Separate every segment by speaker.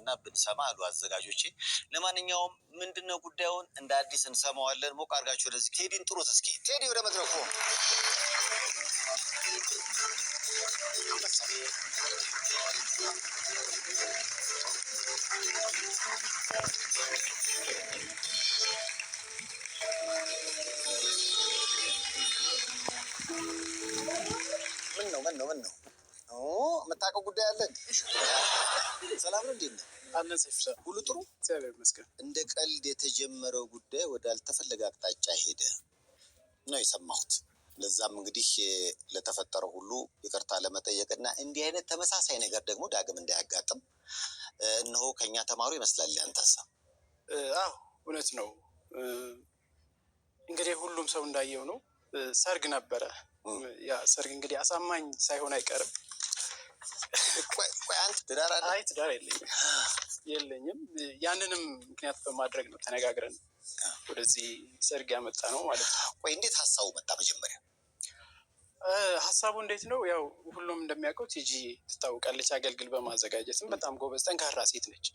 Speaker 1: ብናዳምጥና ብንሰማ አሉ አዘጋጆቼ። ለማንኛውም ምንድነው ጉዳዩን እንደ አዲስ እንሰማዋለን። ሞቅ አድርጋችሁ ወደዚህ ቴዲን ጥሩት እስኪ። ቴዲ ወደ መድረኩ። ምን ነው የምታውቀው ጉዳይ አለ? ሰላም ነው እንዴ?
Speaker 2: አለን ሰይፍ
Speaker 1: ሁሉ ጥሩ
Speaker 2: እግዚአብሔር ይመስገን።
Speaker 1: እንደ ቀልድ የተጀመረው ጉዳይ ወደ አልተፈለገ አቅጣጫ ሄደ ነው የሰማሁት። ለዛም እንግዲህ ለተፈጠረው ሁሉ ይቅርታ ለመጠየቅና እንዲህ አይነት ተመሳሳይ ነገር ደግሞ ዳግም እንዳያጋጥም እነሆ ከኛ ተማሩ ይመስላል። ያንተሳ?
Speaker 2: አዎ እውነት ነው። እንግዲህ ሁሉም ሰው እንዳየው ነው። ሰርግ ነበረ። ያ ሰርግ እንግዲህ አሳማኝ ሳይሆን አይቀርም።
Speaker 1: ቆይ አንተ ትዳር አለ?
Speaker 2: አይ ትዳር የለኝም። ያንንም ምክንያት በማድረግ ነው ተነጋግረን ወደዚህ ሰርግ ያመጣ ነው ማለት ነው።
Speaker 1: ቆይ እንዴት ሀሳቡ መጣ? መጀመሪያ
Speaker 2: ሀሳቡ እንዴት ነው? ያው ሁሉም እንደሚያውቀው ቲጂ ትታወቃለች። አገልግል በማዘጋጀትም በጣም ጎበዝ ጠንካራ ሴት ነች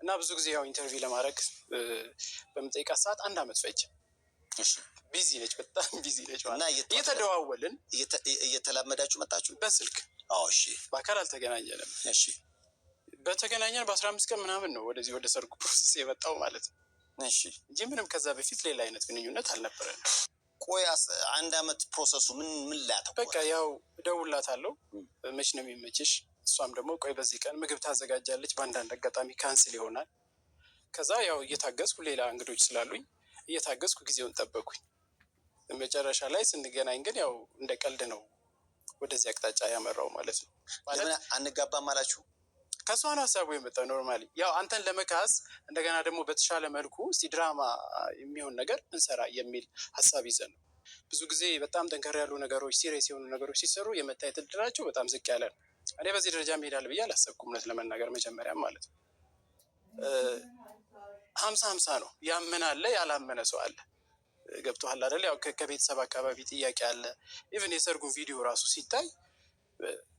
Speaker 2: እና ብዙ ጊዜ ያው ኢንተርቪው ለማድረግ በምጠይቃት ሰዓት 1 አመት ፈጀ። ቢዚ ነች፣ በጣም ቢዚ ነች። እና እየተደዋወልን
Speaker 1: እየተላመዳችሁ መጣችሁ
Speaker 2: በስልክ?
Speaker 1: አዎ እሺ።
Speaker 2: በአካል አልተገናኘንም።
Speaker 1: እሺ።
Speaker 2: በተገናኘን በ15 ቀን ምናምን ነው ወደዚህ ወደ ሰርጉ ፕሮሰስ የመጣው ማለት ነው።
Speaker 1: እሺ።
Speaker 2: እንጂ ምንም ከዛ በፊት ሌላ አይነት ግንኙነት አልነበረንም።
Speaker 1: ቆይ 1 አመት ፕሮሰሱ ምን ላተው?
Speaker 2: በቃ ያው እደውልላታለሁ መች ነው የሚመችሽ? እሷም ደግሞ ቆይ በዚህ ቀን ምግብ ታዘጋጃለች። በአንዳንድ አጋጣሚ ካንስል ይሆናል። ከዛ ያው እየታገዝኩ ሌላ እንግዶች ስላሉኝ እየታገዝኩ ጊዜውን ጠበኩኝ። መጨረሻ ላይ ስንገናኝ ግን ያው እንደ ቀልድ ነው ወደዚህ አቅጣጫ ያመራው ማለት ነው።
Speaker 1: ለምን አንጋባም አላችሁ?
Speaker 2: ከሷ ነው ሀሳቡ የመጣው። ኖርማሊ ያው አንተን ለመካስ እንደገና ደግሞ በተሻለ መልኩ እስቲ ድራማ የሚሆን ነገር እንሰራ የሚል ሀሳብ ይዘን ነው። ብዙ ጊዜ በጣም ጠንከር ያሉ ነገሮች፣ ሲሪየስ የሆኑ ነገሮች ሲሰሩ የመታየት እድላቸው በጣም ዝቅ ያለ ነው። እኔ በዚህ ደረጃ መሄዳል ብዬ አላሰብኩም እውነት ለመናገር መጀመሪያም ማለት ነው። 50-50 ነው። ያመነ አለ፣ ያላመነ ሰው አለ። ገብቶሃል አይደል? ያው ከቤተሰብ አካባቢ ጥያቄ አለ። ኢቭን የሰርጉ ቪዲዮ ራሱ ሲታይ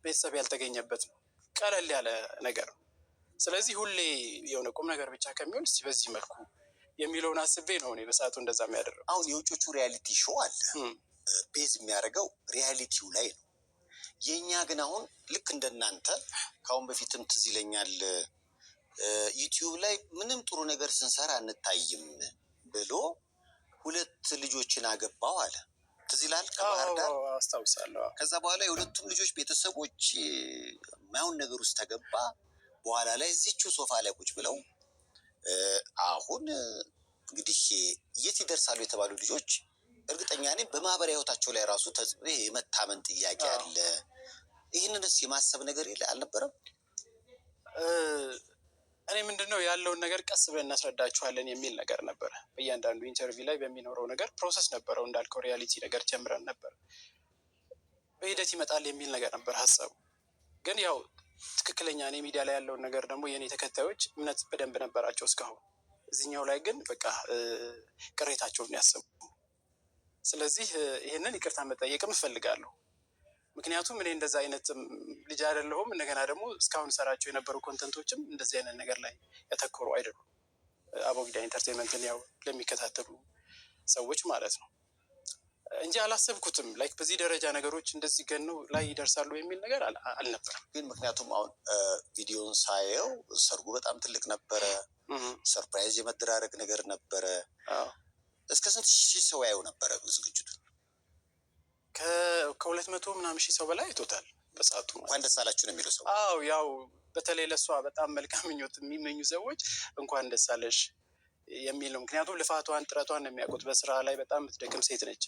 Speaker 2: ቤተሰብ ያልተገኘበት ነው። ቀለል ያለ ነገር ነው። ስለዚህ ሁሌ የሆነ ቁም ነገር ብቻ ከሚሆን እስቲ በዚህ መልኩ የሚለውን አስቤ ነው እኔ በሰዓቱ እንደዛ የሚያደርገው።
Speaker 1: አሁን የውጮቹ ሪያሊቲ ሾው አለ፣ ቤዝ የሚያደርገው ሪያሊቲው ላይ ነው። የእኛ ግን አሁን ልክ እንደናንተ ከአሁን በፊትም ትዝ ይለኛል ዩቲዩብ ላይ ምንም ጥሩ ነገር ስንሰራ አንታይም ብሎ 2 ልጆችን አገባው አለ። ትዝ ይልሃል? ከባህር ዳር
Speaker 2: አስታውሳለሁ።
Speaker 1: ከዛ በኋላ የሁለቱም ልጆች ቤተሰቦች ማይሆን ነገር ውስጥ ተገባ። በኋላ ላይ እዚችው ሶፋ ላይ ቁጭ ብለው አሁን እንግዲህ የት ይደርሳሉ የተባሉ ልጆች እርግጠኛ ነኝ በማህበራዊ ህይወታቸው ላይ ራሱ የመታመን ጥያቄ አለ። ይህንንስ የማሰብ ነገር አልነበረም?
Speaker 2: እኔ ምንድነው ያለውን ነገር ቀስ ብለን እናስረዳችኋለን የሚል ነገር ነበረ። በእያንዳንዱ ኢንተርቪው ላይ በሚኖረው ነገር ፕሮሰስ ነበረው። እንዳልከው ሪያሊቲ ነገር ጀምረን ነበር። በሂደት ይመጣል የሚል ነገር ነበር ሀሳቡ። ግን ያው ትክክለኛ እኔ ሚዲያ ላይ ያለውን ነገር ደግሞ የእኔ ተከታዮች እምነት በደንብ ነበራቸው እስካሁን። እዚህኛው ላይ ግን በቃ ቅሬታቸውን ያሰቡ። ስለዚህ ይህንን ይቅርታ መጠየቅም እፈልጋለሁ። ምክንያቱም እኔ እንደዛ አይነት ልጅ አይደለሁም። እንደገና ደግሞ እስካሁን ሰራቸው የነበሩ ኮንተንቶችም እንደዚህ አይነት ነገር ላይ ያተኮሩ አይደሉም። አቦጊዳ ኢንተርቴንመንትን ያው ለሚከታተሉ ሰዎች ማለት ነው እንጂ አላሰብኩትም። ላይክ በዚህ ደረጃ ነገሮች እንደዚህ ገነው ላይ ይደርሳሉ የሚል ነገር አልነበረም።
Speaker 1: ግን ምክንያቱም አሁን ቪዲዮን ሳየው ሰርጉ በጣም ትልቅ ነበረ። ሰርፕራይዝ የመደራረግ ነገር ነበረ። እስከ ስንት ሺህ ሰው ያየው ነበረ ዝግጅቱ?
Speaker 2: ከ200 ምናምን ሺህ ሰው በላይ አይቶታል በሰዓቱ።
Speaker 1: እንኳን ደስ አላችሁ ነው የሚለው ሰው።
Speaker 2: አዎ ያው በተለይ ለሷ በጣም መልካም ምኞት የሚመኙ ሰዎች እንኳን ደስ አለሽ የሚል ነው። ምክንያቱም ልፋቷን ጥረቷን ነው የሚያውቁት። በስራ ላይ በጣም የምትደክም ሴት ነች።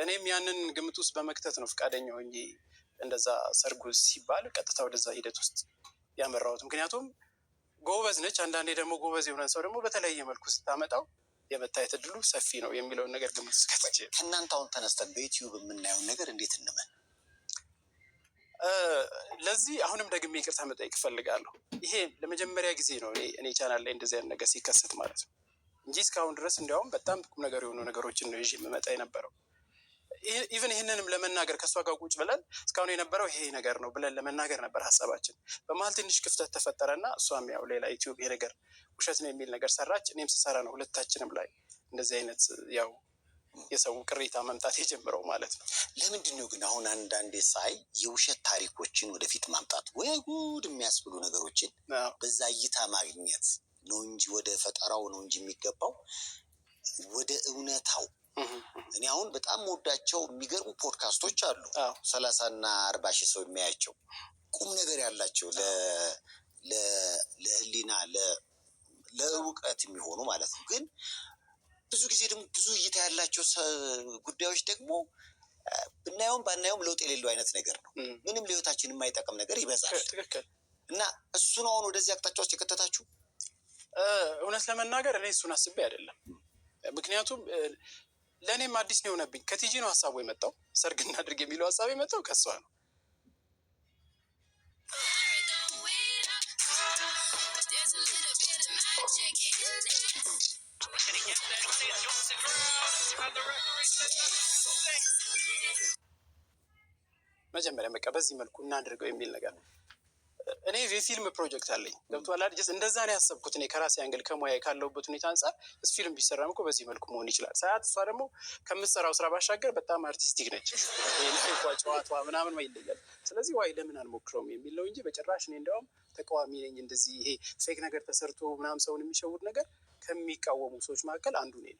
Speaker 2: እኔም ያንን ግምት ውስጥ በመክተት ነው ፈቃደኛ ሆኜ እንደዛ ሰርጉ ሲባል ቀጥታ ወደዛ ሂደት ውስጥ ያመራሁት። ምክንያቱም ጎበዝ ነች። አንዳንዴ ደግሞ ጎበዝ የሆነ ሰው ደግሞ በተለያየ መልኩ ስታመጣው የመታየት እድሉ ሰፊ ነው የሚለውን ነገር ግምት ውስጥ ከተቼ
Speaker 1: ከእናንተ አሁን ተነስተን በዩቲዩብ የምናየውን ነገር እንዴት እንመን?
Speaker 2: ለዚህ አሁንም ደግሜ ይቅርታ መጠየቅ እፈልጋለሁ። ይሄ ለመጀመሪያ ጊዜ ነው እኔ ቻናል ላይ እንደዚህ አይነት ነገር ሲከሰት ማለት ነው እንጂ እስካሁን ድረስ እንዲያውም በጣም ቁም ነገር የሆኑ ነገሮችን ነው ይዤ የምመጣ የነበረው። ኢቨን ይህንንም ለመናገር ከእሷ ጋር ቁጭ ብለን እስካሁን የነበረው ይሄ ነገር ነው ብለን ለመናገር ነበር ሀሳባችን። በመሀል ትንሽ ክፍተት ተፈጠረና እሷም ያው ሌላ ዩቲዩብ ይሄ ነገር ውሸት ነው የሚል ነገር ሰራች። እኔም ስሰራ ነው ሁለታችንም ላይ እንደዚህ አይነት ያው የሰው ቅሬታ መምጣት የጀምረው ማለት ነው።
Speaker 1: ለምንድን ነው ግን አሁን አንዳንዴ ሳይ የውሸት ታሪኮችን ወደፊት ማምጣት ወይ ጉድ የሚያስብሉ ነገሮችን በዛ እይታ ማግኘት ነው እንጂ ወደ ፈጠራው ነው እንጂ የሚገባው ወደ እውነታው። እኔ አሁን በጣም ወዳቸው የሚገርሙ ፖድካስቶች አሉ 30 እና 40 ሺህ ሰው የሚያያቸው ቁም ነገር ያላቸው ለህሊና ለእውቀት የሚሆኑ ማለት ነው። ግን ብዙ ጊዜ ደግሞ ብዙ እይታ ያላቸው ጉዳዮች ደግሞ ብናየውም ባናየውም ለውጥ የሌለው አይነት ነገር ነው። ምንም ለህይወታችን የማይጠቅም ነገር ይበዛል። እና እሱን አሁን ወደዚህ አቅጣጫ ውስጥ የከተታችሁ?
Speaker 2: እውነት ለመናገር እኔ እሱን አስቤ አይደለም። ምክንያቱም ለእኔም አዲስ ነው የሆነብኝ። ከቲጂ ነው ሀሳቡ የመጣው። ሰርግ እናድርግ የሚለው ሀሳብ የመጣው ከሷ ነው። መጀመሪያ በቃ በዚህ መልኩ እናድርገው የሚል ነገር ነው። እኔ የፊልም ፕሮጀክት አለኝ ገብቶሃል አይደል? እንደዛ ነው ያሰብኩት እኔ ከራሴ አንግል ከሙያ ካለሁበት ሁኔታ አንጻር ፊልም ቢሰራም እኮ በዚህ መልኩ መሆን ይችላል። ሰዓት እሷ ደግሞ ከምትሰራው ስራ ባሻገር በጣም አርቲስቲክ ነች። ላይፏ ጨዋታዋ ምናምን ይለያል። ስለዚህ ዋይ ለምን አንሞክረውም የሚል ነው እንጂ በጭራሽ እኔ እንደውም ተቃዋሚ ነኝ። እንደዚህ ይሄ ፌክ ነገር ተሰርቶ ምናምን ሰውን የሚሸውድ ነገር ከሚቃወሙ ሰዎች መካከል አንዱ ነኝ።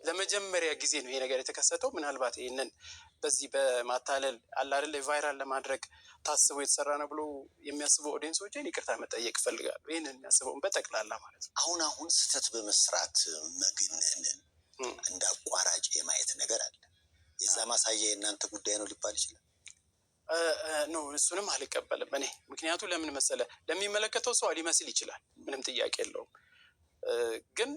Speaker 2: ለመጀመሪያ ጊዜ ነው ይሄ ነገር የተከሰተው። ምናልባት ይህንን በዚህ በማታለል አለ አይደል ቫይራል ለማድረግ ታስቦ የተሰራ ነው ብሎ የሚያስቡ ኦዲየንሶችን ይቅርታ መጠየቅ እፈልጋለሁ። ይህንን የሚያስበውን በጠቅላላ ማለት ነው።
Speaker 1: አሁን ስህተት በመስራት መግነንን እንደ አቋራጭ የማየት ነገር አለ። የዛ ማሳያ የእናንተ ጉዳይ ነው ሊባል ይችላል።
Speaker 2: ኖ እሱንም አልቀበልም እኔ። ምክንያቱ ለምን መሰለ፣ ለሚመለከተው ሰው ሊመስል ይችላል፣ ምንም ጥያቄ የለውም። ግን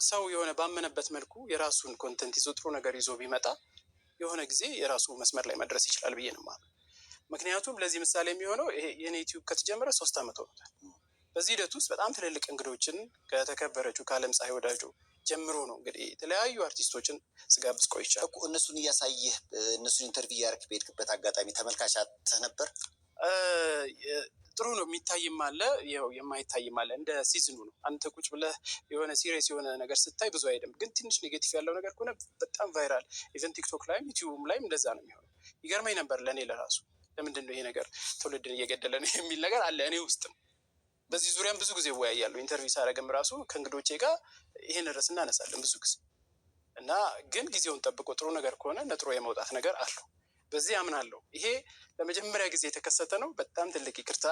Speaker 2: ሰው የሆነ ባመነበት መልኩ የራሱን ኮንተንት ይዞ ጥሩ ነገር ይዞ ቢመጣ የሆነ ጊዜ የራሱ መስመር ላይ መድረስ ይችላል ብዬ ነው የማምነው። ምክንያቱም ለዚህ ምሳሌ የሚሆነው ይሄ የኔ ዩቲዩብ ከተጀመረ 3 ዓመት ሆኖታል። በዚህ ሂደት ውስጥ በጣም ትልልቅ እንግዶችን ከተከበረችው ከአለም ፀሐይ ወዳጆ ጀምሮ ነው እንግዲህ የተለያዩ አርቲስቶችን ስጋብዝ ቆይቻለሁ።
Speaker 1: እነሱን እያሳየህ እነሱን ኢንተርቪው እያደረክ በሄድክበት አጋጣሚ ተመልካች አጥተህ ነበር?
Speaker 2: ጥሩ ነው። የሚታይም አለ የማይታይም አለ። እንደ ሲዝኑ ነው። አንተ ቁጭ ብለህ የሆነ ሲሪየስ የሆነ ነገር ስታይ ብዙ አይደለም። ግን ትንሽ ኔጌቲቭ ያለው ነገር ከሆነ በጣም ቫይራል ኢቨን ቲክቶክ ላይም ዩቲዩብም ላይም እንደዛ ነው የሚሆነው። ይገርመኝ ነበር ለእኔ ለራሱ ለምንድን ነው ይሄ ነገር ትውልድን እየገደለ ነው የሚል ነገር አለ እኔ ውስጥም። በዚህ ዙሪያም ብዙ ጊዜ እወያያለሁ። ኢንተርቪው ሳደርግም ራሱ ከእንግዶቼ ጋር ይሄን ርዕስ እናነሳለን ብዙ ጊዜ እና ግን ጊዜውን ጠብቆ ጥሩ ነገር ከሆነ ነጥሮ የመውጣት ነገር አለው። በዚህ አምናለሁ። ይሄ ለመጀመሪያ ጊዜ የተከሰተ ነው። በጣም ትልቅ ይቅርታ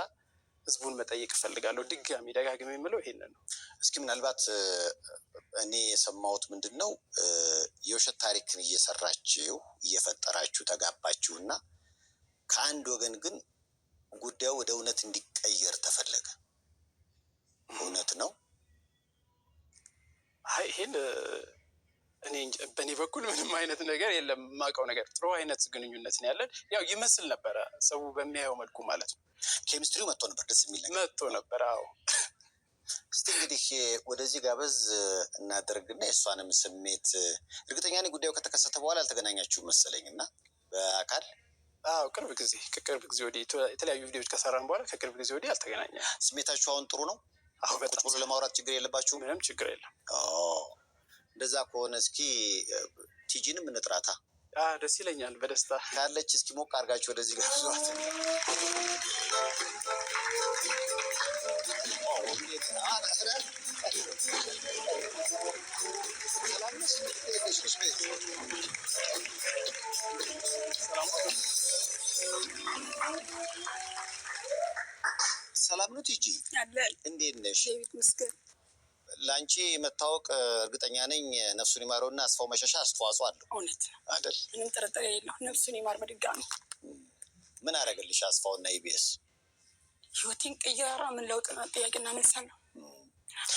Speaker 2: ህዝቡን መጠየቅ እፈልጋለሁ። ድጋሚ ደጋግሜ የምለው ይሄንን ነው።
Speaker 1: እስኪ ምናልባት እኔ የሰማሁት ምንድን ነው የውሸት ታሪክን እየሰራችሁ እየፈጠራችሁ ተጋባችሁ እና ከአንድ ወገን ግን ጉዳዩ ወደ እውነት እንዲቀየር ተፈለገ። እውነት ነው?
Speaker 2: አይ ይሄን እኔ በእኔ በኩል ምንም አይነት ነገር የለም። የማውቀው ነገር ጥሩ አይነት ግንኙነት ነው ያለን። ያው ይመስል ነበረ ሰው በሚያየው መልኩ ማለት ነው።
Speaker 1: ኬሚስትሪው መጥቶ ነበር፣ ደስ የሚል ነገር
Speaker 2: መጥቶ ነበር። አዎ
Speaker 1: እስቲ እንግዲህ ወደዚህ ጋበዝ እናደርግና የእሷንም ስሜት እርግጠኛ ነኝ ጉዳዩ ከተከሰተ በኋላ አልተገናኛችሁም መሰለኝ እና በአካል
Speaker 2: ከቅርብ ጊዜ ወዲህ የተለያዩ ቪዲዮዎች ከሰራን በኋላ ከቅርብ ጊዜ ወዲህ አልተገናኘንም።
Speaker 1: ስሜታችሁ አሁን ጥሩ ነው?
Speaker 2: አዎ በጣም
Speaker 1: ቁጭ ብሎ ለማውራት ችግር የለባችሁ?
Speaker 2: ምንም ችግር የለም።
Speaker 1: እንደዛ ከሆነ እስኪ ቲጂንም እንጥራታ።
Speaker 2: ደስ ይለኛል። በደስታ
Speaker 1: ካለች እስኪ ሞቅ አድርጋችሁ ወደዚህ ጋር ብዙት ሰላም ነው ቲጂ? እንዴት ነሽ? ለአንቺ መታወቅ እርግጠኛ ነኝ ነፍሱን ይማረውና አስፋው መሸሻ አስተዋጽኦ አለው።
Speaker 3: እውነት ነው
Speaker 1: አይደል?
Speaker 3: ምንም ጥርጥር የለው። ነፍሱን ይማር በድጋሚ።
Speaker 1: ምን አደረገልሽ አስፋውና ኢቢኤስ?
Speaker 3: ህይወቴን ቀየራ። ምን ለውጥ ነው? ጥያቄ እናነሳለሁ።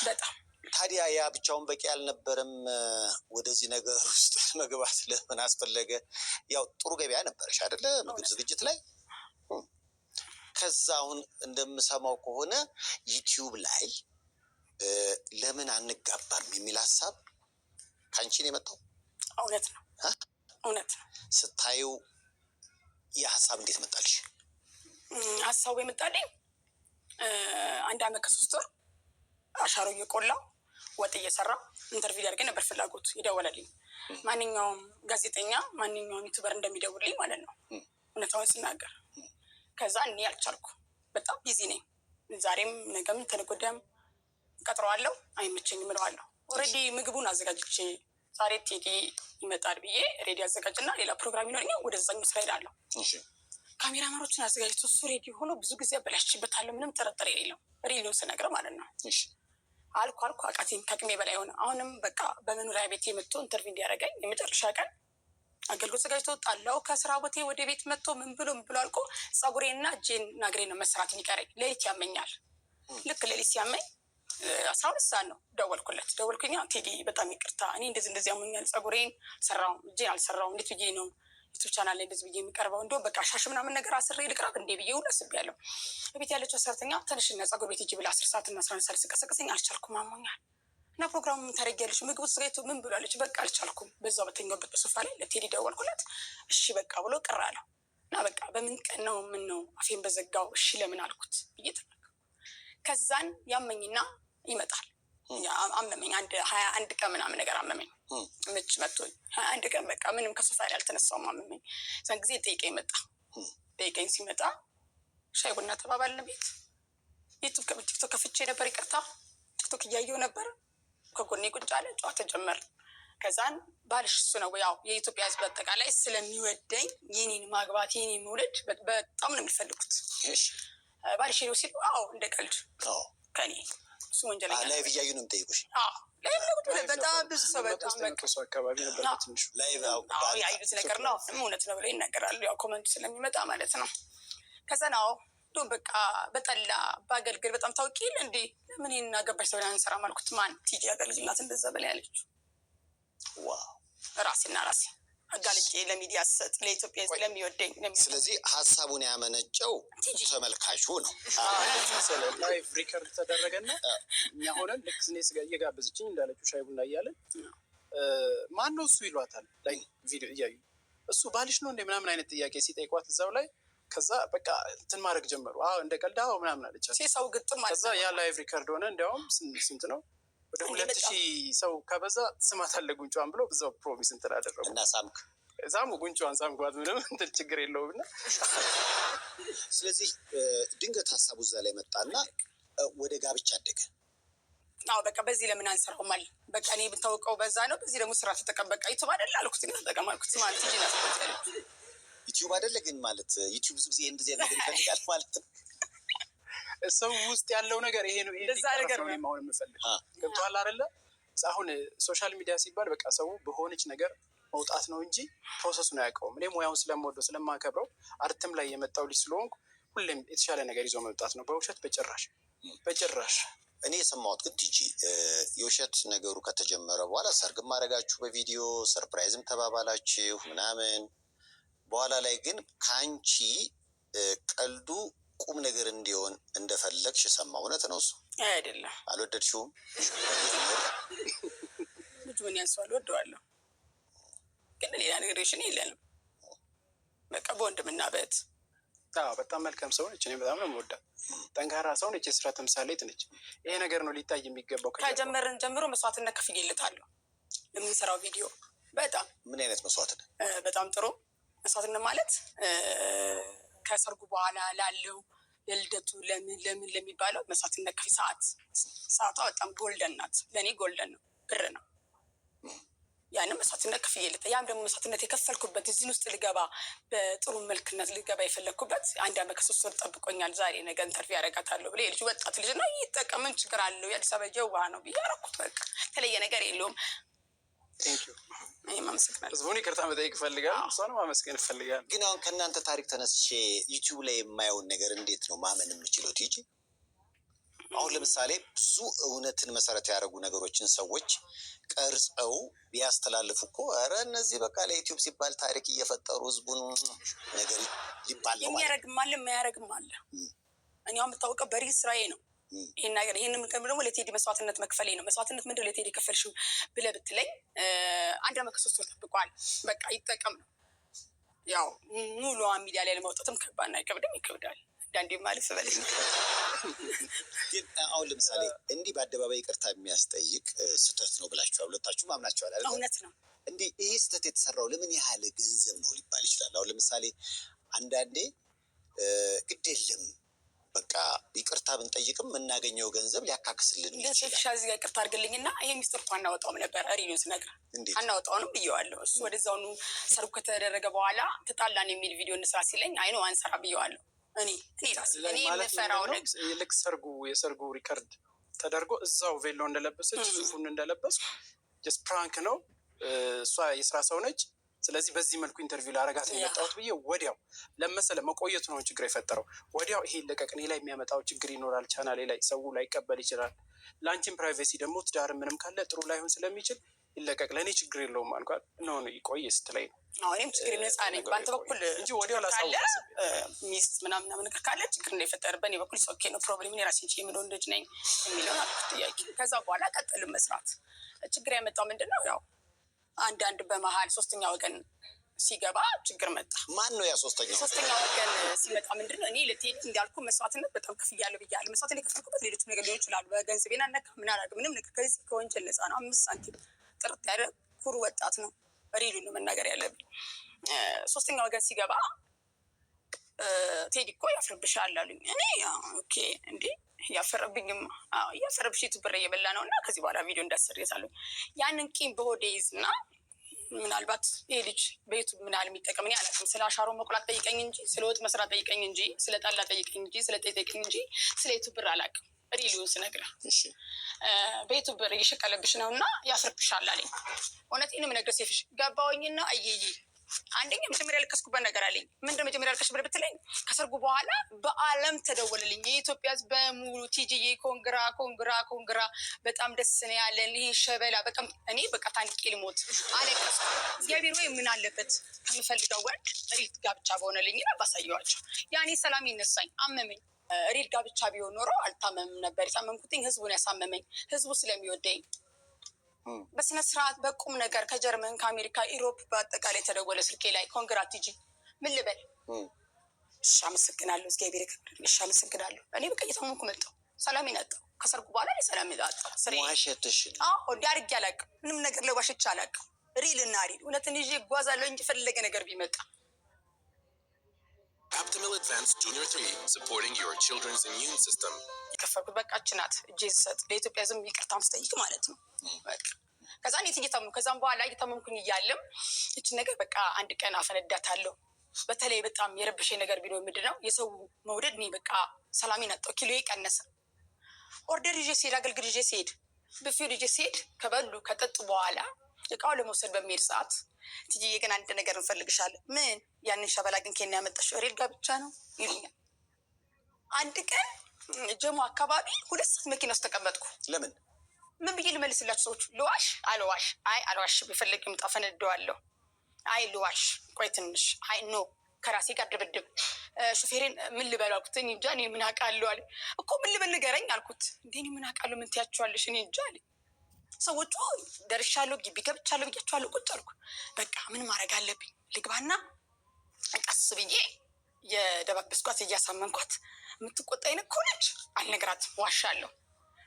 Speaker 3: በጣም
Speaker 1: ታዲያ ያ ብቻውን በቂ አልነበረም? ወደዚህ ነገር ውስጥ መግባት ለምን አስፈለገ? ያው ጥሩ ገበያ ነበረሽ አይደለ? ምግብ ዝግጅት ላይ። ከዛ አሁን እንደምሰማው ከሆነ ዩቲዩብ ላይ ለምን አንጋባም የሚል ሀሳብ ከአንቺ ነው የመጣው?
Speaker 3: እውነት ነው እውነት
Speaker 1: ስታዩ የሀሳብ እንዴት መጣልሽ?
Speaker 3: ሀሳቡ የመጣልኝ 1 ዓመት ከ3 ወር አሻሮ እየቆላው ወጥ እየሰራ ኢንተርቪው ሊያደርገኝ ነበር ፍላጎቱ። ይደወለልኝ ማንኛውም ጋዜጠኛ ማንኛውም ዩቱበር እንደሚደውልልኝ ማለት ነው እውነታውን ስናገር። ከዛ እኔ አልቻልኩ፣ በጣም ቢዚ ነኝ። ዛሬም ነገም ተነገ ወዲያም ቀጥረዋለሁ፣ አይመቸኝም እለዋለሁ። ኦልሬዲ ምግቡን አዘጋጅቼ ዛሬ ቴዲ ይመጣል ብዬ ሬዲ አዘጋጅና ሌላ ፕሮግራም ይኖረኛል፣ ወደዛኛው ስራ ሄዳለሁ። ካሜራማኖችን አዘጋጅቶ እሱ ሬዲ ሆኖ ብዙ ጊዜ አበላሽበታለሁ፣ ምንም ጥርጥር የሌለው ሬዲዮን ስነግረው ማለት ነው። አልኩ አቃቴን፣ ከአቅሜ በላይ ሆነ። አሁንም በቃ በመኖሪያ ቤቴ መጥቶ ኢንተርቪው እንዲያደርገኝ የመጨረሻ ቀን አገልግሎት ዘጋጅቶ ጣላው። ከስራ ቦቴ ወደ ቤት መጥቶ ምን ብሎ አልቆ ጸጉሬና እጄን እና እግሬን ነው መስራት የሚቀረኝ። ሌሊት ያመኛል። ልክ ሌሊት ሲያመኝ 12 ሰዓት ነው ደወልኩኛ። ቴዲ በጣም ይቅርታ፣ እኔ እንደዚህ ያመኛል፣ ጸጉሬን ሰራው እጄን አልሰራው፣ እንዴት ብዬ ነው ዩቱብ ቻናል ላይ እንደዚህ ብዬ የሚቀርበው? እንደው በቃ ሻሽ ምናምን ነገር አስሬ ልቅረብ እንዴ ብዬ ሁሉ አስቤያለሁ። ቤት ያለችው ሰራተኛ ትንሽና ጸጉር ቤት ሂጂ ብላ 10 ሰዓትና 11 ሰዓት ስቀሰቅሰኝ አልቻልኩም፣ አሞኛል እና ፕሮግራሙ ታደርጊያለሽ ምግቡ ስጋይቱ ምን ብላለች። በቃ አልቻልኩም። በዛው በተኛሁበት ሶፋ ላይ ለቴዲ ደወልኩለት። እሺ በቃ ብሎ ቅር አለው እና በቃ በምን ቀን ነው ምን ነው አፌን በዘጋው እሺ ለምን አልኩት ብዬ ተናገርኩ። ከዛን ያመኝና ይመጣል። አመመኝ 21 ቀን ምናምን ነገር አመመኝ። ምች መጥቶኝ 21 ቀን በቃ ምንም ከሶፋ ላይ አልተነሳውም፣ አመመኝ። እዛን ጊዜ ጠይቀኝ መጣ። ጠይቀኝ ሲመጣ ሻይ ቡና ተባባልን ቤት። ዩቱብ ቲክቶክ ከፍቼ ነበር፣ ይቅርታ ቲክቶክ እያየሁ ነበር። ከጎኔ ቁጭ አለ፣ ጨዋታ ጀመር። ከዛን ባልሽ እሱ ነው ያው የኢትዮጵያ ሕዝብ አጠቃላይ ስለሚወደኝ የኔን ማግባት የኔን መውለድ በጣም ነው የሚፈልጉት። ባልሽ ነው ሲሉ አዎ እንደ ቀልድ ከኔ እሱ ወንጀለኛ
Speaker 1: ላይቭ እያዩ ነው የምጠይቁሽ?
Speaker 3: በጣም ብዙ ሰው በጣም
Speaker 2: አካባቢ ነበር ትንሹ
Speaker 1: ላይቭ
Speaker 3: ያዩት ነገር ነው እውነት ነው ብለው ይናገራሉ። ያው ኮመንቱ ስለሚመጣ ማለት ነው። ከዛ ነው በቃ በጠላ በአገልግል በጣም ታውቂ እንዴ ለምን እናገባሽ ተብላ አንሰራም አልኩት። ማን ቲጂ አገልግልናት እንደዛ በላይ ያለች። ራሴና ራሴ አጋልጬ ለሚዲያ ሰጥ ለኢትዮጵያ ስለሚወደኝ።
Speaker 1: ስለዚህ ሀሳቡን ያመነጨው ተመልካቹ ነው።
Speaker 2: ላይቭ ሪከርድ ተደረገና እኛ ሆነን ልክ እኔ እየጋበዘችኝ እንዳለችው ሻይ ቡና እያለን ማን ነው እሱ ይሏታል። ላይ ቪዲዮ እያዩ እሱ ባልሽ ነው እንደ ምናምን አይነት ጥያቄ ሲጠይቋት እዛው ላይ ከዛ በቃ እንትን ማድረግ ጀመሩ። እንደ ቀልድ ምናምን አለቻት።
Speaker 3: ሰው ግጥም
Speaker 2: ከዛ ያ ላይቭ ሪከርድ ሆነ። እንዲያውም ስንት ነው ወደ 2000 ሰው ከበዛ ስማት አለ ጉንጯን ብሎ ብዛው ፕሮሚስ እንትን አደረጉ
Speaker 1: እና
Speaker 2: ሳሙ ጉንጯን ሳምኳት፣ ምንም እንትን ችግር የለውም እና
Speaker 1: ስለዚህ ድንገት ሀሳቡ እዛ ላይ መጣና ወደ ጋብቻ አደገ።
Speaker 3: በቃ በዚህ ለምን አንሰራውም አለ። በቃ እኔ ብታውቀው በዛ ነው፣ በዚህ ደግሞ ስራ ተጠቀም። በቃ ዩቱብ አይደለ አልኩት፣ ግን ተጠቀም አልኩት ማለት ይችላል።
Speaker 1: ዩቲዩብ አይደለ ግን ማለት ዩቲዩብ ብዙ ጊዜ እንደዚህ ነገር ይፈልጋል ማለት ነው።
Speaker 2: ሰው ውስጥ ያለው ነገር ይሄ ነው። ይሄ ነገር ነው ማውን የምፈልግ ገብቷል አይደለ? አሁን ሶሻል ሚዲያ ሲባል በቃ ሰው በሆነች ነገር መውጣት ነው እንጂ ፕሮሰሱን አያውቀውም። እኔ ሙያውን ስለምወደው ስለማከብረው አርትም ላይ የመጣው ልጅ ስለሆንኩ ሁሌም የተሻለ ነገር ይዞ መምጣት ነው። በውሸት በጭራሽ።
Speaker 1: እኔ የሰማሁት ግን ቲጂ የውሸት ነገሩ ከተጀመረ በኋላ ሰርግም ማድረጋችሁ በቪዲዮ ሰርፕራይዝም ተባባላችሁ ምናምን፣ በኋላ ላይ ግን ከአንቺ ቀልዱ ቁም ነገር እንዲሆን እንደፈለግሽ ሰማሁ። እውነት ነው? እሱ
Speaker 3: አይደለም።
Speaker 1: አልወደድሽውም?
Speaker 3: ልጁ ምን ያንሰዋል? ወደዋለሁ፣ ግን ሌላ ነገሬሽን የለንም። በቃ በወንድምና በት
Speaker 2: በጣም መልካም ሰው ነች። እኔ በጣም ነው የምወዳት። ጠንካራ ሰው ነች። የስራ ተምሳሌት ነች። ይሄ ነገር ነው ሊታይ የሚገባው።
Speaker 3: ከጀመርን ጀምሮ መስዋዕትነት ከፍዬለታለሁ የምንሰራው ቪዲዮ። በጣም
Speaker 1: ምን አይነት መስዋዕትነት?
Speaker 3: በጣም ጥሩ መስዋዕትነት ማለት ከሰርጉ በኋላ ላለው የልደቱ ለምን ለሚባለው መስዋዕትነት ከፍ ሰዓቷ በጣም ጎልደን ናት። ለእኔ ጎልደን ነው፣ ብር ነው። ያንም መስዋዕትነት ከፍዬለት፣ ያም ደግሞ መስዋዕትነት የከፈልኩበት እዚህን ውስጥ ልገባ በጥሩ መልክነት ልገባ የፈለግኩበት 1 ዓመት ከ3 ወር ጠብቆኛል። ዛሬ ነገ ኢንተርቪው ያደርጋታለሁ ብሎ የልጁ ወጣት ልጅ ነው ይጠቀምን ችግር አለው። የአዲስ አበባ ጀዋ ነው ብዬ አደረኩት። በቃ የተለየ ነገር የለውም።
Speaker 2: ህዝቡን ይቅርታ መጠየቅ እፈልጋለሁ። እሷንም ማመስገን እፈልጋለሁ።
Speaker 1: ግን አሁን ከእናንተ ታሪክ ተነስቼ ዩቲዩብ ላይ የማየውን ነገር እንዴት ነው ማመን የምችለው ቲጂ? አሁን ለምሳሌ ብዙ እውነትን መሰረት ያደረጉ ነገሮችን ሰዎች ቀርጸው ቢያስተላልፉ እኮ ኧረ እነዚህ በቃ ለዩቲዩብ ሲባል ታሪክ እየፈጠሩ ህዝቡን ነገር ሊባል ነው።
Speaker 3: የሚያረግም አለ የማያረግም አለ። እኔ አሁን የምታወቀው በሪል ስራዬ ነው። ይሄን ነገር ይሄንን ምንም ደግሞ ለቴዲ መስዋዕትነት መክፈሌ ነው። መስዋዕትነት ምንድን ነው ለቴዲ ከፈልሽው ብለህ ብትለኝ 1 ዓመት ከ3 ወር ጠብቋል። በቃ ይጠቀም ነው። ያው ሙሉ ሚዲያ ላይ ለማውጣትም ከባድ ነው። አይከብድም? ይከብዳል። አንዳንዴ ማለት ስለዚህ
Speaker 1: ግን አሁን ለምሳሌ እንዲህ በአደባባይ ይቅርታ የሚያስጠይቅ ስህተት ነው ብላችሁ ሁለታችሁም አምናችኋል አይደል?
Speaker 3: እውነት ነው።
Speaker 1: እንዲህ ይሄ ስህተት የተሰራው ለምን ያህል ገንዘብ ነው ሊባል ይችላል? አሁን ለምሳሌ አንዳንዴ ግድ የለም በቃ ይቅርታ ብንጠይቅም የምናገኘው ገንዘብ ሊያካክስልን ይችላል።
Speaker 3: እዚህ ጋር ይቅርታ አድርግልኝና ይሄ ሚስጥር እኮ አናወጣውም ነበር ሪሊዮን ስነግር አናወጣውንም ብየዋለሁ። እሱ ወደዛውኑ ሰርጉ ከተደረገ በኋላ ተጣላን የሚል ቪዲዮ እንስራ ሲለኝ አይኖ አንሰራ ብየዋለሁ። እኔ የምፈራው
Speaker 2: ልክ የሰርጉ ሪከርድ ተደርጎ እዛው ቬሎ እንደለበሰች ሱፉን እንደለበሱ ጀስት ፕራንክ ነው፣ እሷ የስራ ሰው ነች፣ ስለዚህ በዚህ መልኩ ኢንተርቪው ላረጋት የመጣሁት ብዬ ወዲያው ለመሰለ መቆየቱ ነው ችግር የፈጠረው። ወዲያው ይሄ ለቀቅ እኔ ላይ የሚያመጣው ችግር ይኖራል፣ ቻናሌ ላይ ሰው ላይቀበል ይችላል፣ ለአንቺም ፕራይቬሲ ደግሞ ትዳር ምንም ካለ ጥሩ ላይሆን ስለሚችል ይለቀቅ፣ ለእኔ ችግር የለውም አልኳት። ነው ይቆይ ስትለኝ ነው
Speaker 3: እኔም ችግር ነፃ ነኝ በአንተ በኩል
Speaker 2: እንጂ ወዲያው
Speaker 3: ካለ ሚስት ምናምን ነገር ካለ ችግር እንዳይፈጠር በእኔ በኩል ኦኬ ነው ፕሮብሌም እኔ ራሴን የምለው ልጅ ነኝ የሚለውን አልኩት ጥያቄ። ከዛ በኋላ ቀጥልም መስራት ችግር ያመጣው ምንድን ነው? ያው አንዳንድ በመሀል ሶስተኛ ወገን ሲገባ ችግር መጣ።
Speaker 1: ማን ነው ያ ሶስተኛ
Speaker 3: ወገን ሲመጣ ምንድን ነው? እኔ ልትሄድ እንዳልኩ መስዋዕትነት በጣም ከፍያለሁ ብያለሁ። መስዋዕትነት የከፈልኩበት ሌሎች ነገር ሊሆን ይችላሉ። በገንዘቤን አነካ ምን አላደርግ ምንም ነገር ከዚህ ከወንጀል ነፃ ነው። 5 ሳንቲም ጥርት ያለ ኩሩ ወጣት ነው። ሪሉ ነው መናገር ያለብኝ። ሶስተኛ ወገን ሲገባ ቴዲ እኮ ያፍርብሻል አሉኝ። እኔ ኦኬ እንዴ ያፈረብኝም ያፈረብሽ ዩቱበር እየበላ ነው እና ከዚህ በኋላ ቪዲዮ እንዳሰርየታለሁ። ያንን ቂም በሆዴ ይዝና ምናልባት ይሄ ልጅ በዩቱብ ምን ያህል የሚጠቀም እኔ አላውቅም። ስለ አሻሮ መቁላት ጠይቀኝ እንጂ ስለ ወጥ መስራት ጠይቀኝ እንጂ ስለ ጠላ ጠይቀኝ እንጂ ስለ ጠይቀኝ እንጂ ስለ ዩቱብ ብር አላውቅም። ሪሊውን ስነግርህ በዩቱብ ብር እየሸቀለብሽ ነው እና ያፍርብሻል አለኝ። እውነቴንም ነግረ ሴፍሽ ገባሁኝና እየይ አንደኛ መጀመሪያ ያለቀስኩበት ነገር አለኝ። ምንድን መጀመሪያ ያለቀስኩ ብለህ ብትለኝ ከሰርጉ በኋላ በአለም ተደወለልኝ። የኢትዮጵያ ሕዝብ በሙሉ ቲጂዬ ኮንግራ ኮንግራ ኮንግራ በጣም ደስ ነው ያለን። ይሄ ሸበላ በቃ እኔ በቃ ታንቄ ልሞት አለቀስኩ። እግዚአብሔር ወይ ምን አለበት ከምፈልገው ወንድ ሪት ጋብቻ በሆነልኝ እና ባሳየዋቸው ያኔ ሰላም ይነሳኝ አመመኝ። ሪል ጋብቻ ቢሆን ኖሮ አልታመምም ነበር። የታመምኩትኝ ህዝቡን ያሳመመኝ ህዝቡ ስለሚወደኝ በስነ ስርዓት በቁም ነገር ከጀርመን ከአሜሪካ ኢሮፕ በአጠቃላይ ተደወለ ስልኬ ላይ ኮንግራት ቲጂ ምን ልበል? እሺ አመሰግናለሁ፣ እግዚአብሔር ይክበር። እሺ አመሰግናለሁ። እኔ በቃ እየታመምኩ መጣሁ። ሰላም ይናጣው ከሰርጉ በኋላ ሰላም ይናጣው።
Speaker 1: ዋሸትሽ?
Speaker 3: እንዲህ አድርጌ አላውቅም። ምንም ነገር ለዋሽቼ አላውቅም። ሪል እና ሪል እውነትን ይዤ እጓዛለሁ እንጂ ፈለገ ነገር ቢመጣ
Speaker 4: Aptamil Advanced Junior 3, supporting your children's immune system.
Speaker 3: የከፈኩት በቃች ናት እጄ ስሰጥ ለኢትዮጵያ ዝም ይቅርታም ስጠይቅ ማለት ነው። ከዛ እኔት እየታመምኩ ከዛም በኋላ እየታመምኩኝ እያለም ይችን ነገር በቃ አንድ ቀን አፈነዳታለሁ። በተለይ በጣም የረብሸኝ ነገር ቢኖር ምንድን ነው የሰው መውደድ። እኔ በቃ ሰላሜን አጣሁ። ኪሎዬ ቀነሰ። ኦርደር ይዤ ሲሄድ አገልግል ይዤ ሲሄድ ብፌ ይዤ ሲሄድ ከበሉ ከጠጡ በኋላ እቃው ለመውሰድ በሚሄድ ሰዓት ትጂዬ ግን አንድ ነገር እንፈልግሻለን። ምን? ያንን ሸበላ ግን ከና ያመጣሽው ሪል ጋብቻ ነው ይሉኛል። አንድ ቀን ጀሞ አካባቢ 2 ሰዓት መኪና ውስጥ ተቀመጥኩ።
Speaker 1: ለምን?
Speaker 3: ምን ብዬ ልመልስላችሁ? ሰዎች ልዋሽ አልዋሽ? አይ አልዋሽ ቢፈልግ ምጣ ፈነደዋለሁ። አይ ልዋሽ ቆይ ትንሽ አይ ኖ ከራሴ ጋር ድብድብ። ሹፌሬን ምን ልበል አልኩት። እኔ እንጃ እኔ ምን አውቃለሁ አለ እኮ። ምን ልበል ንገረኝ አልኩት። እንዴ እኔ ምን አውቃለሁ ምን ትያቸዋለሽ? እኔ እንጃ አለ። ሰዎቹ ደርሻለሁ ግቢ ገብቻለሁ ብያቸዋለሁ። ቁጭ አልኩ። በቃ ምን ማድረግ አለብኝ? ልግባና ቀስ ብዬ የደባበስኳት እያሳመንኳት የምትቆጣኝ ከሆነች አልነግራትም፣ ዋሻለሁ።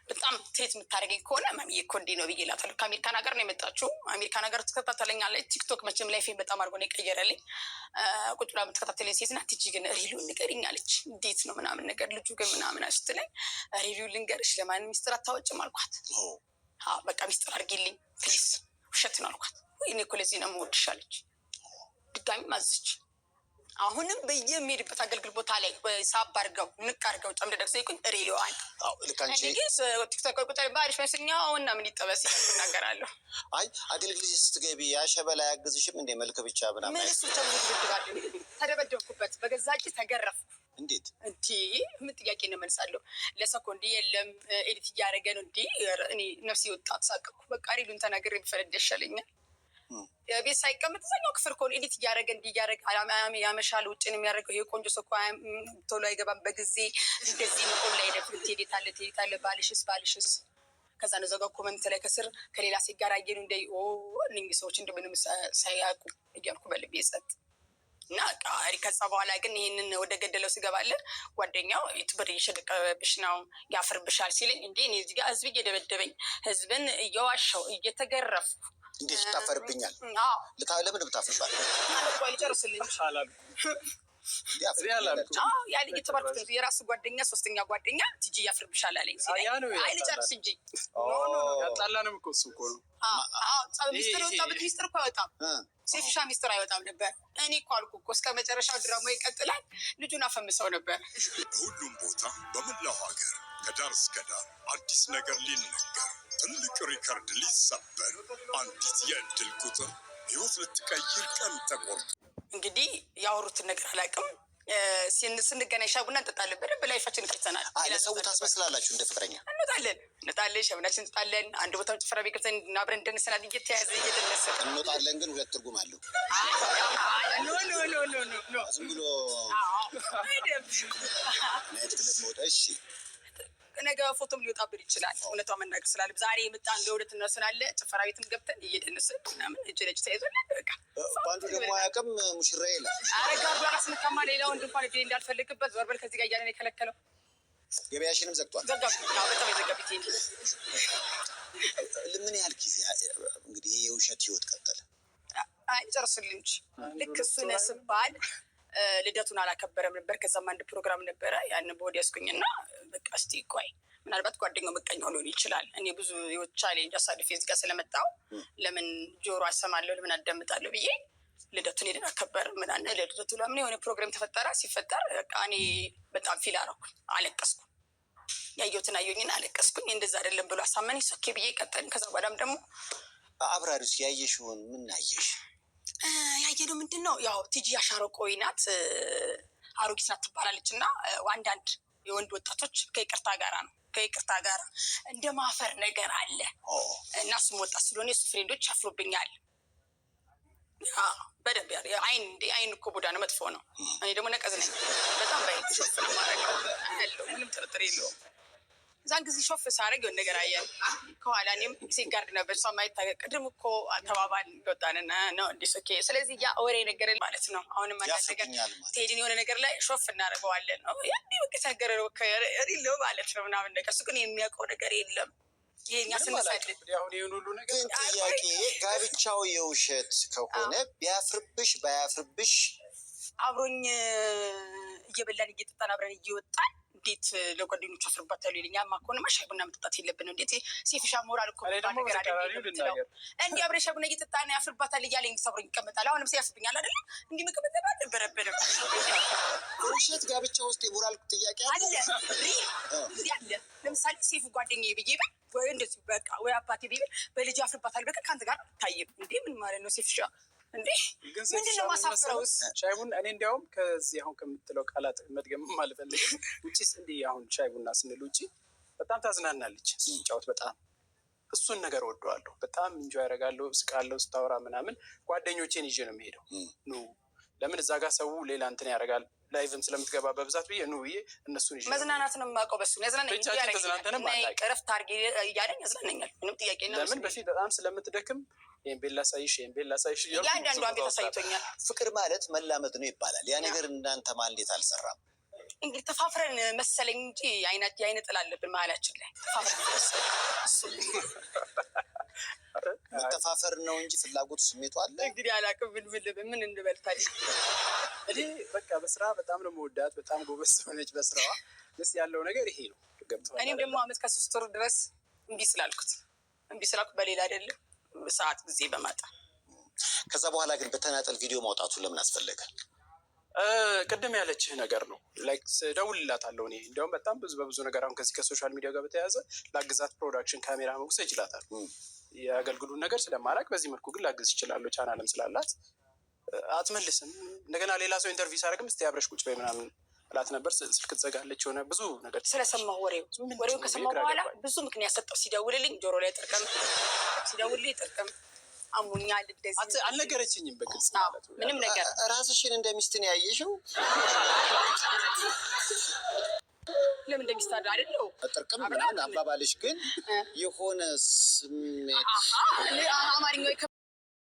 Speaker 3: በጣም ትሬት የምታደርገኝ ከሆነ ማሚዬ እኮ እንዲህ ነው ብዬ እላታለሁ። ከአሜሪካን ሀገር ነው የመጣችው። አሜሪካን ሀገር ትከታተለኛለች። ቲክቶክ መቼም ላይፌን በጣም አድርጎ ነው የቀየረልኝ። ቁጭ ብላ የምትከታተለኝ ሴት ናት። ትጂ ግን ሪሉን ንገሪኝ አለች። እንዴት ነው ምናምን ነገር ልጁ ግን ምናምን ስትለኝ ሪሉን ልንገርሽ ለማንም ሚስጥር አታወጭም አልኳት። በቃ ሚስጥር አድርጊልኝ ፕሊዝ፣ ውሸት ነው አልኳት። ወይ እኔ እኮ ለዚህ ነው የምወድሽ አለች። ድጋሚ ማዘች። አሁንም በየሚሄድበት አገልግል ቦታ ላይ ሳብ አድርገው ንቅ አድርገው ጨምደደግ ሰይቁኝ ሪሊዋን ቲክቶክ ቁጥር ባሪሽ መስኛው እና ምን ይጠበስ ይናገራለሁ።
Speaker 1: አይ አገልግል ስትገቢ ያሸበላ ያግዝሽም እንደ መልክ ብቻ ምናምን
Speaker 3: ምን እሱ ተደበደብኩበት፣ በገዛ እጅ ተገረፍኩ።
Speaker 1: እንዴት
Speaker 3: እንዲ ምን ጥያቄ ነው መልሳለሁ። ለሰኮንድ የለም ኤዲት እያደረገ ነው እንዲ እኔ ነፍሴ ወጣት ሳቀኩ። በቃ ሪሉን ተናግሬ ብፈረድ ይሻለኛል። ቤት ሳይቀመጥ እዛኛው ክፍል ከሆነ ኤዲት እያደረገ እንዲያደረግ ያመሻል። ውጭን የሚያደርገው ይሄ ቆንጆ ሰው እኮ ቶሎ አይገባም በጊዜ እንደዚህ መቆም ላይ ደፍል ትሄዳለ ባልሽስ ከዛ ነዘጋ ኮመንት ላይ ከስር ከሌላ ሴት ጋር አየኑ እንደ እነኝህ ሰዎች እንደምንም ሳያውቁ እያልኩ በልቤ ጸጥ እና ከዛ በኋላ ግን ይህንን ወደ ገደለው ሲገባለን ጓደኛው ብር እየሸቀቀብሽ ነው ያፍርብሻል ሲለኝ እንዴ እኔ እዚህ ጋር ህዝብ እየደበደበኝ ህዝብን እየዋሸው እየተገረፍኩ
Speaker 1: እንዴት ታፈርብኛል? ለምን ብታፍርባል?
Speaker 3: ልጨርስልኝ የተባልኩት የራሱ ጓደኛ ሶስተኛ ጓደኛ ትጂ ያፍርብሻል አለኝ። ልጨርስ እንጂ
Speaker 2: ያጣላንም እኮ እሱ እኮ ነው።
Speaker 3: ሚስጥር የወጣበት ሚስጥር እኮ አይወጣም። ሴፍሻ ሚስጥር አይወጣም ነበር። እኔ እኮ አልኩ እኮ እስከ መጨረሻው ድራማ ይቀጥላል። ልጁን አፈምሰው ነበር።
Speaker 5: በሁሉም ቦታ በመላው ሀገር ከዳር እስከ ዳር አዲስ ነገር ሊነገር ትልቅ ሪከርድ ሊሰበር አንዲት የእድል ቁጥር ህይወት ልትቀይር ቀን ተቆርጦ
Speaker 3: እንግዲህ ያወሩትን ነገር አላውቅም። ስንገናኝ ሻይ ቡና እንጠጣለን። በደንብ ላይፋችን እንቀርጸናል።
Speaker 1: ለሰው ታስመስላላችሁ እንደ ፍቅረኛ።
Speaker 3: እንወጣለን፣ ሻይ ቡናችን እንጠጣለን። አንድ ቦታ ጭፈራ ቤት ገብተን አብረን እንደንሰናል። እየተያዘ እየደነሰ
Speaker 1: እንወጣለን። ግን ሁለት ትርጉም አለው። ዝም ብሎ ናይት ክለብ መውጣት እሺ
Speaker 3: ነገ ፎቶም ሊወጣብን ይችላል። እውነቷ መናገር ስላለ ዛሬ የመጣን ለሁለት እነሱናለ ጭፈራ ቤትም ገብተን እየደነስን ምናምን እጅ ለእጅ ተያይዞን በቃ
Speaker 1: በአንዱ ደግሞ አያውቅም ሙሽራ የለም።
Speaker 3: አረጋ ጓራ ስንካማ ሌላ ወንድ እንኳን እጅ እንዳልፈልግበት ዞር በል ከዚህ ጋር እያለን የከለከለው
Speaker 1: ገበያሽንም ዘግቷል።
Speaker 3: በጣም የዘጋ ቤት
Speaker 1: ምን ያህል ጊዜ እንግዲህ የውሸት ህይወት ቀጠለ?
Speaker 3: አይ ጨርስልኝ እንጂ ልክ እሱ ነህ ስባል ልደቱን አላከበረም ነበር። ከዛም አንድ ፕሮግራም ነበረ ያን በወዲ ያስኩኝና በቃ እስቲ ቆይ ምናልባት ጓደኛው መቀኛው ሊሆን ይችላል። እኔ ብዙ ህይወት ቻሌንጅ አሳልፌ እዚህ ጋር ስለመጣሁ ለምን ጆሮ አሰማለሁ ለምን አዳምጣለሁ ብዬ ልደቱን ሄደን አከበርም ምናምን። ልደቱ ለምን የሆነ ፕሮግራም ተፈጠረ። ሲፈጠር በቃ እኔ በጣም ፊል አደረኩኝ፣ አለቀስኩ። ያየሁትን አየሁኝና አለቀስኩኝ። እንደዛ አይደለም ብሎ አሳመነኝ። ሶኬ ብዬ ቀጠልን። ከዛ በኋላም ደግሞ
Speaker 1: አብራሪስ ያየሽውን ምን አየሽ?
Speaker 3: ያየነው ምንድን ነው ያው ቲጂ አሻሮ ቆይ ናት፣ አሮጊት ናት ትባላለች። እና አንዳንድ የወንድ ወጣቶች ከይቅርታ ጋራ ነው ከይቅርታ ጋራ እንደ ማፈር ነገር አለ እና እሱም ወጣት ስለሆነ የሱ ፍሬንዶች ያፍሩብኛል። በደንብ አይን እኮ ቡዳ ነው፣ መጥፎ ነው። እኔ ደግሞ ነቀዝ ነኝ በጣም ባይ ሾፍ ነው ማረገው ያለው ምንም ጥርጥር የለውም። እዛን ጊዜ ሾፍ ሳረግ የሆነ ነገር አየን ከኋላ። እኔም ሲጋርድ ነበር እሷ ማይታገ ቅድም እኮ ተባባል እንደወጣንና ነው እንዲህ ኦኬ። ስለዚህ ያ ወሬ ነገር ማለት ነው። አሁንም አንዳንድ ነገር ትሄድን የሆነ ነገር ላይ ሾፍ እናደርገዋለን ነው ያኔ በቃ ተገረው ከሪለው ማለት ነው ምናምን ነገር እሱ ግን የሚያውቀው ነገር የለም። ይሄኛ ስንሰድ
Speaker 2: አሁን ይሄን ሁሉ ነገር
Speaker 1: ግን ጥያቄ ጋብቻው የውሸት ከሆነ ቢያፍርብሽ ባያፍርብሽ
Speaker 3: አብሮኝ እየበላን እየጠጣን አብረን እየወጣን እንዴት ለጓደኞቹ አፍርባታሉ ይለኛል። ማኮንማ ሻይ ቡና መጠጣት የለብንም። እንዴት ሴፊሻ ሞራል እኮ ነገር አይደለም። እንዲህ አብረን ሻይ ቡና እየጠጣን ያፍርባታል እያለ እንዲህ አብሮኝ ይቀመጣል። አሁንም ሲያፍብኛል አይደለ? እንዲህ መቀመጥ አልነበረብንም።
Speaker 1: ውሸት ጋብቻ ውስጥ የሞራል ጥያቄ
Speaker 3: አለ አለ። ለምሳሌ ሴፉ ጓደኛዬ ብዬ ብል ወይ እንደዚህ በቃ ወይ አባቴ ብዬ ብል በልጅ ያፍርባታል በቃ ከአንተ ጋር አታይም እንዴ? ምን ማለት ነው ሴፊሻ እንዴ? ምንድን ነው ማሳፍረውስ?
Speaker 2: ሻይ ቡና እኔ እንዲያውም ከዚህ አሁን ከምትለው ቃላት መድገምም አልፈልግም። ውጭስ እንዲህ አሁን ሻይ ቡና ስንል ውጭ በጣም ታዝናናለች ጫወት በጣም እሱን ነገር ወደዋለሁ። በጣም እንጆ ያደርጋለሁ፣ ስቃለሁ፣ ስታወራ ምናምን ጓደኞቼን ይዤ ነው የሚሄደው። ኑ ለምን እዛ ጋር ሰው ሌላ እንትን ያደርጋል ላይቭም ስለምትገባ በብዛት ብዬ ኑ ብዬ እነሱን ይዤ
Speaker 3: መዝናናት ነው የማውቀው። በሱ ያዝናናኝ እረፍት አድርጌ እያለኝ ያዝናናኛል። ምንም ጥያቄ ነው።
Speaker 2: ለምን በፊት በጣም ስለምትደክም ይሄን ቤት ላሳይሽ ይሄን ቤት ላሳይሽ
Speaker 3: ያንዳንዷን ቤት አሳይቶኛል።
Speaker 1: ፍቅር ማለት መላመድ ነው ይባላል። ያ ነገር እናንተ ማን እንዴት አልሰራም?
Speaker 3: እንግዲህ ተፋፍረን መሰለኝ እንጂ የአይነ ጥል አለብን መሀላችን ላይ
Speaker 1: መተፋፈር ነው እንጂ ፍላጎቱ ስሜቱ አለ።
Speaker 3: እንግዲህ አላውቅም ምን እንበል ታዲያ።
Speaker 2: እኔ በቃ በስራ በጣም ነው መወዳት፣ በጣም ጎበዝ ሆነች በስራዋ። ደስ ያለው ነገር ይሄ ነው።
Speaker 3: እኔም ደግሞ አመት ከ3 ወር ድረስ እምቢ ስላልኩት በሌላ አይደለም ሰዓት ጊዜ በማጣ
Speaker 1: ከዛ በኋላ ግን በተናጠል ቪዲዮ ማውጣቱ ለምን አስፈለገ?
Speaker 2: ቅድም ያለችህ ነገር ነው። ላይክ ደውልላታለሁ እኔ እንዲያውም በጣም በብዙ ነገር አሁን ከዚህ ከሶሻል ሚዲያ ጋር በተያያዘ ላግዛት ፕሮዳክሽን ካሜራ መውሰድ ይችላታል። የአገልግሉን ነገር ስለማላቅ በዚህ መልኩ ግን ላግዝ ይችላለሁ። ቻናልም ስላላት አትመልስም። እንደገና ሌላ ሰው ኢንተርቪው ሳደርግም እስቲ አብረሽ ቁጭ በይ ምናምን እላት ነበር። ስልክ ትዘጋለች። የሆነ ብዙ ነገር
Speaker 3: ስለሰማሁ ወሬውን ከሰማሁ በኋላ ብዙ ምክንያት ሰጠው። ሲደውልልኝ ጆሮ ላይ ጥርቅም፣ ሲደውልልኝ ጥርቅም አሞኛል እንደዚህ
Speaker 2: አልነገረችኝም በግልጽ ማለት ነው።
Speaker 3: ምንም ነገር
Speaker 1: ራስሽን እንደሚስትን ያየሽው
Speaker 3: ለምን እንደሚስት አይደለው
Speaker 1: ጥርቅም ምናምን አባባልሽ ግን የሆነ ስሜት
Speaker 3: አማርኛው